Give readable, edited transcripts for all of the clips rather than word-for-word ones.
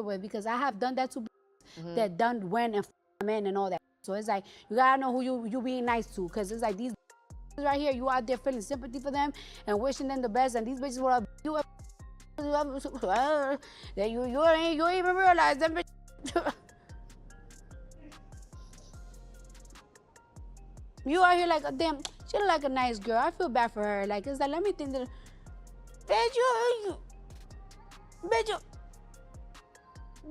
with, because I have done that to that done went and men and all that. So it's like, you gotta know who you being nice to, because it's like these right here, you out there feeling sympathy for them and wishing them the best, and these bitches will you that you ain't even realize them. You out here like, damn, she look like a nice girl. I feel bad for her. Like, it's like, let me think that, bitch,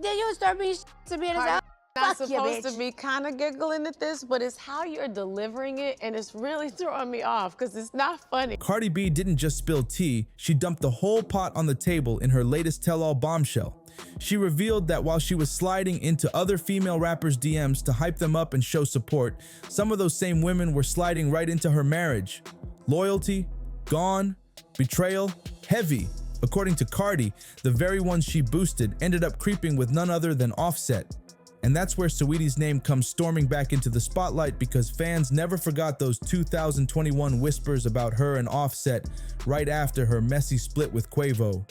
then you start being to me and it's like, not supposed to be kind of giggling at this, but it's how you're delivering it, and it's really throwing me off because it's not funny. Cardi B didn't just spill tea, she dumped the whole pot on the table in her latest tell-all bombshell. She revealed that while she was sliding into other female rappers' DMs to hype them up and show support, some of those same women were sliding right into her marriage. Loyalty, gone. Betrayal, heavy. According to Cardi, the very ones she boosted ended up creeping with none other than Offset. And that's where Saweetie's name comes storming back into the spotlight, because fans never forgot those 2021 whispers about her and Offset right after her messy split with Quavo.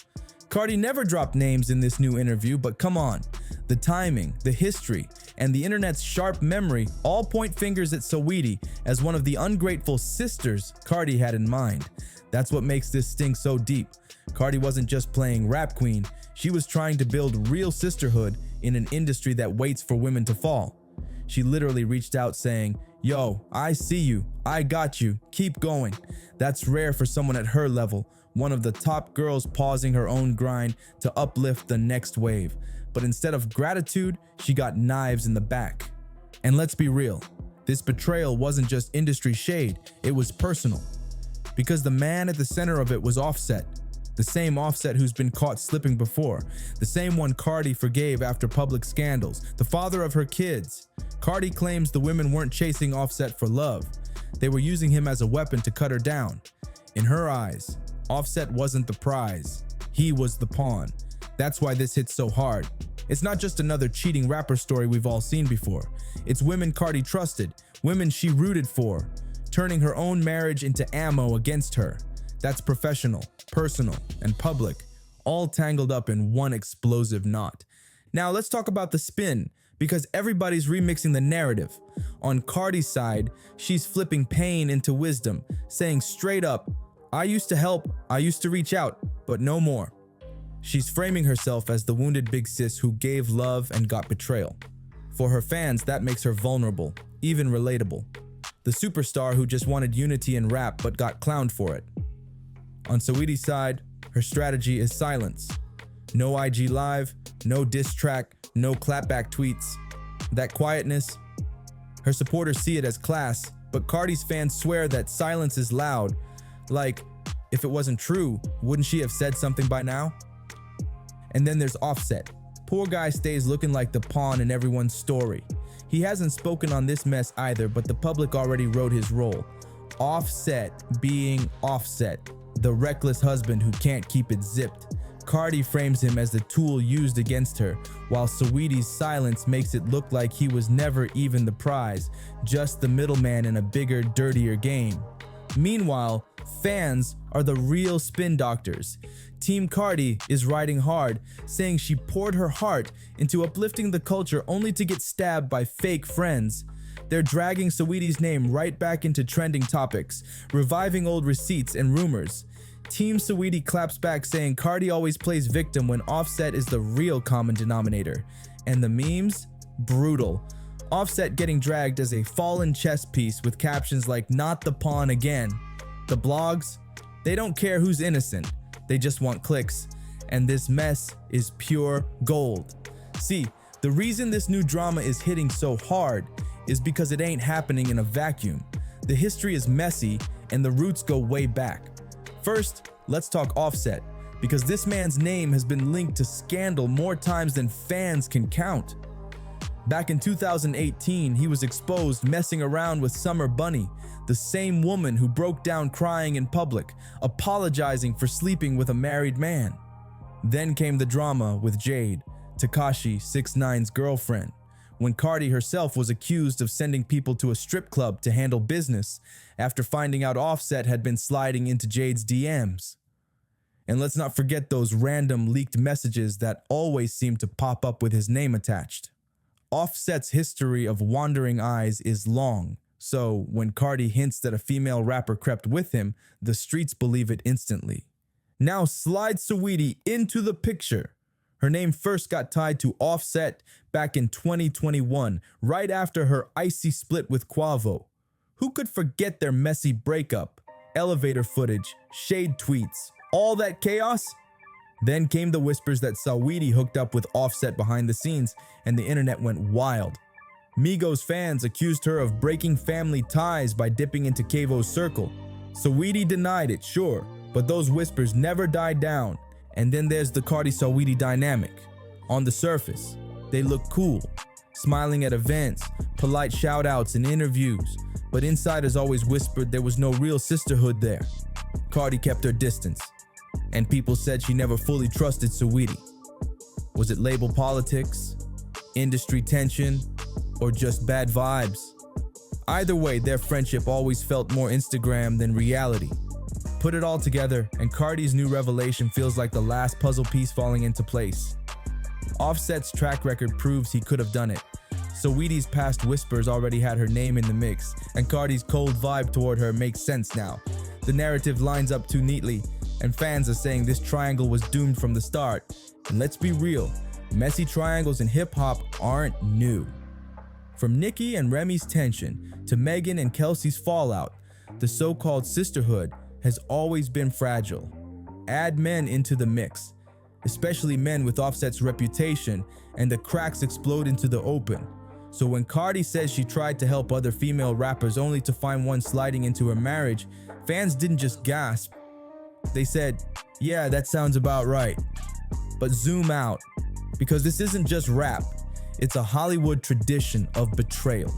Cardi never dropped names in this new interview, but come on. The timing, the history, and the internet's sharp memory all point fingers at Saweetie as one of the ungrateful sisters Cardi had in mind. That's what makes this sting so deep. Cardi wasn't just playing rap queen, she was trying to build real sisterhood in an industry that waits for women to fall. She literally reached out saying, "Yo, I see you, I got you, keep going." That's rare for someone at her level, one of the top girls pausing her own grind to uplift the next wave. But instead of gratitude, she got knives in the back. And let's be real, this betrayal wasn't just industry shade, it was personal. Because the man at the center of it was Offset. The same Offset who's been caught slipping before. The same one Cardi forgave after public scandals. The father of her kids. Cardi claims the women weren't chasing Offset for love. They were using him as a weapon to cut her down. In her eyes, Offset wasn't the prize. He was the pawn. That's why this hits so hard. It's not just another cheating rapper story we've all seen before. It's women Cardi trusted, women she rooted for, turning her own marriage into ammo against her. That's professional, personal, and public, all tangled up in one explosive knot. Now let's talk about the spin, because everybody's remixing the narrative. On Cardi's side, she's flipping pain into wisdom, saying straight up, "I used to help, I used to reach out, but no more." She's framing herself as the wounded big sis who gave love and got betrayal. For her fans, that makes her vulnerable, even relatable. The superstar who just wanted unity in rap but got clowned for it. On Saweetie's side, her strategy is silence. No IG live, no diss track, no clapback tweets. That quietness, her supporters see it as class, but Cardi's fans swear that silence is loud. Like, if it wasn't true, wouldn't she have said something by now? And then there's Offset. Poor guy stays looking like the pawn in everyone's story. He hasn't spoken on this mess either, but the public already wrote his role. Offset being Offset, the reckless husband who can't keep it zipped. Cardi frames him as the tool used against her, while Saweetie's silence makes it look like he was never even the prize, just the middleman in a bigger, dirtier game. Meanwhile, fans are the real spin doctors. Team Cardi is riding hard, saying she poured her heart into uplifting the culture only to get stabbed by fake friends. They're dragging Saweetie's name right back into trending topics, reviving old receipts and rumors. Team Saweetie claps back saying Cardi always plays victim when Offset is the real common denominator. And the memes? Brutal. Offset getting dragged as a fallen chess piece with captions like "not the pawn again." The blogs? They don't care who's innocent. They just want clicks. And this mess is pure gold. See, the reason this new drama is hitting so hard is because it ain't happening in a vacuum. The history is messy and the roots go way back. First, let's talk Offset, because this man's name has been linked to scandal more times than fans can count. Back in 2018, he was exposed messing around with Summer Bunny, the same woman who broke down crying in public, apologizing for sleeping with a married man. Then came the drama with Jade, Tekashi 6ix9ine's girlfriend, when Cardi herself was accused of sending people to a strip club to handle business after finding out Offset had been sliding into Jade's DMs. And let's not forget those random leaked messages that always seem to pop up with his name attached. Offset's history of wandering eyes is long, so when Cardi hints that a female rapper crept with him, the streets believe it instantly. Now slide Saweetie into the picture. Her name first got tied to Offset back in 2021, right after her icy split with Quavo. Who could forget their messy breakup, elevator footage, shade tweets, all that chaos? Then came the whispers that Saweetie hooked up with Offset behind the scenes, and the internet went wild. Migos fans accused her of breaking family ties by dipping into Quavo's circle. Saweetie denied it, sure, but those whispers never died down. And then there's the Cardi-Saweetie dynamic. On the surface, they look cool, smiling at events, polite shout-outs in interviews, but insiders always whispered there was no real sisterhood there. Cardi kept her distance, and people said she never fully trusted Saweetie. Was it label politics, industry tension, or just bad vibes? Either way, their friendship always felt more Instagram than reality. Put it all together, and Cardi's new revelation feels like the last puzzle piece falling into place. Offset's track record proves he could have done it. Saweetie's past whispers already had her name in the mix, and Cardi's cold vibe toward her makes sense now. The narrative lines up too neatly, and fans are saying this triangle was doomed from the start. And let's be real, messy triangles in hip-hop aren't new. From Nicki and Remy's tension to Megan and Kelsey's fallout, the so-called sisterhood has always been fragile. Add men into the mix, especially men with Offset's reputation, and the cracks explode into the open. So when Cardi says she tried to help other female rappers only to find one sliding into her marriage, fans didn't just gasp. They said, yeah, that sounds about right. But zoom out, because this isn't just rap, it's a Hollywood tradition of betrayal.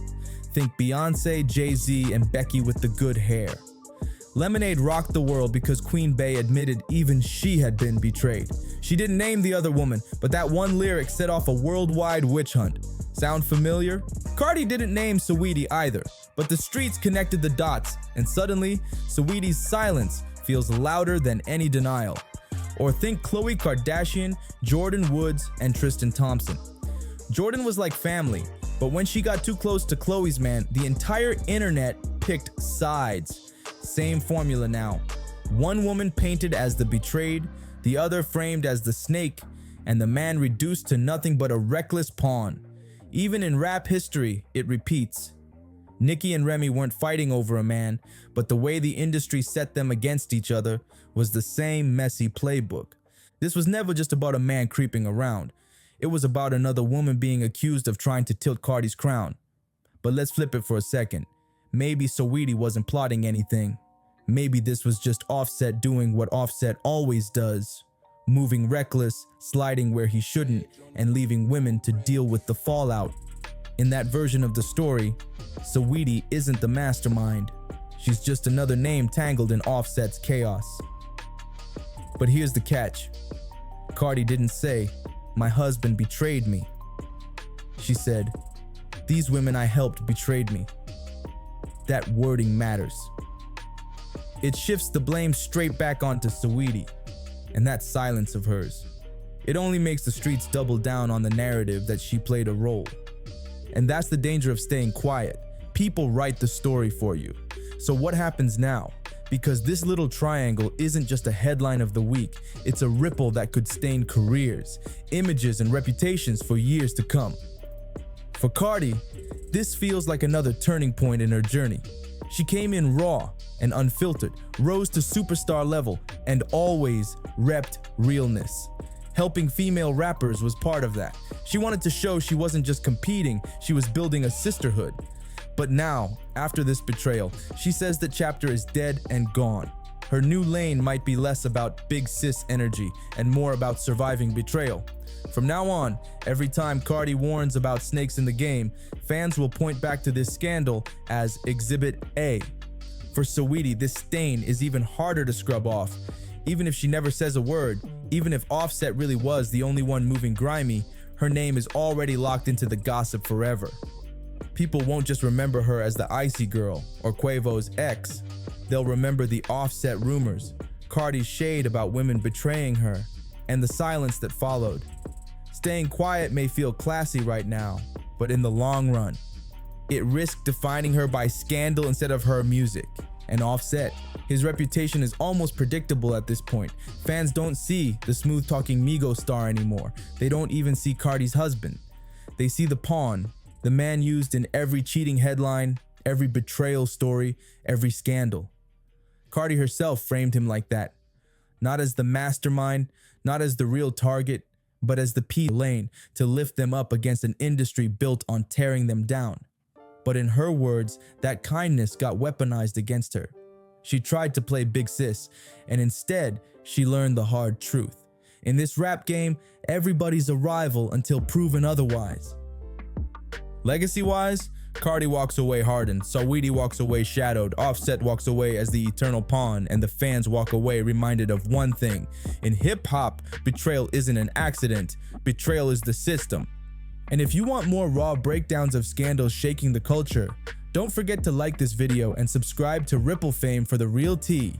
Think Beyonce, Jay-Z, and Becky with the good hair. Lemonade rocked the world because Queen Bey admitted even she had been betrayed. She didn't name the other woman, but that one lyric set off a worldwide witch hunt. Sound familiar? Cardi didn't name Saweetie either, but the streets connected the dots, and suddenly, Saweetie's silence feels louder than any denial. Or think Khloe Kardashian, Jordyn Woods, and Tristan Thompson. Jordyn was like family, but when she got too close to Khloe's man, the entire internet picked sides. Same formula now. One woman painted as the betrayed, the other framed as the snake, and the man reduced to nothing but a reckless pawn. Even in rap history, it repeats. Nicki and Remy weren't fighting over a man, but the way the industry set them against each other was the same messy playbook. This was never just about a man creeping around. It was about another woman being accused of trying to tilt Cardi's crown. But let's flip it for a second. Maybe Saweetie wasn't plotting anything. Maybe this was just Offset doing what Offset always does. Moving reckless, sliding where he shouldn't, and leaving women to deal with the fallout. In that version of the story, Saweetie isn't the mastermind. She's just another name tangled in Offset's chaos. But here's the catch. Cardi didn't say, "My husband betrayed me." She said, "These women I helped betrayed me." That wording matters. It shifts the blame straight back onto Saweetie, and that silence of hers. It only makes the streets double down on the narrative that she played a role. And that's the danger of staying quiet. People write the story for you. So what happens now? Because this little triangle isn't just a headline of the week, it's a ripple that could stain careers, images, and reputations for years to come. For Cardi, this feels like another turning point in her journey. She came in raw and unfiltered, rose to superstar level, and always repped realness. Helping female rappers was part of that. She wanted to show she wasn't just competing, she was building a sisterhood. But now, after this betrayal, she says that chapter is dead and gone. Her new lane might be less about big sis energy and more about surviving betrayal. From now on, every time Cardi warns about snakes in the game, fans will point back to this scandal as Exhibit A. For Saweetie, this stain is even harder to scrub off. Even if she never says a word, even if Offset really was the only one moving grimy, her name is already locked into the gossip forever. People won't just remember her as the icy girl or Quavo's ex. They'll remember the Offset rumors, Cardi's shade about women betraying her, and the silence that followed. Staying quiet may feel classy right now, but in the long run, it risked defining her by scandal instead of her music. And Offset, his reputation is almost predictable at this point. Fans don't see the smooth-talking Migos star anymore. They don't even see Cardi's husband. They see the pawn, the man used in every cheating headline, every betrayal story, every scandal. Cardi herself framed him like that. Not as the mastermind, not as the real target, but as the lane to lift them up against an industry built on tearing them down. But in her words, that kindness got weaponized against her. She tried to play big sis, and instead, she learned the hard truth. In this rap game, everybody's a rival until proven otherwise. Legacy-wise, Cardi walks away hardened, Saweetie walks away shadowed, Offset walks away as the eternal pawn, and the fans walk away reminded of one thing. In hip-hop, betrayal isn't an accident, betrayal is the system. And if you want more raw breakdowns of scandals shaking the culture, don't forget to like this video and subscribe to RippleFame for the real tea.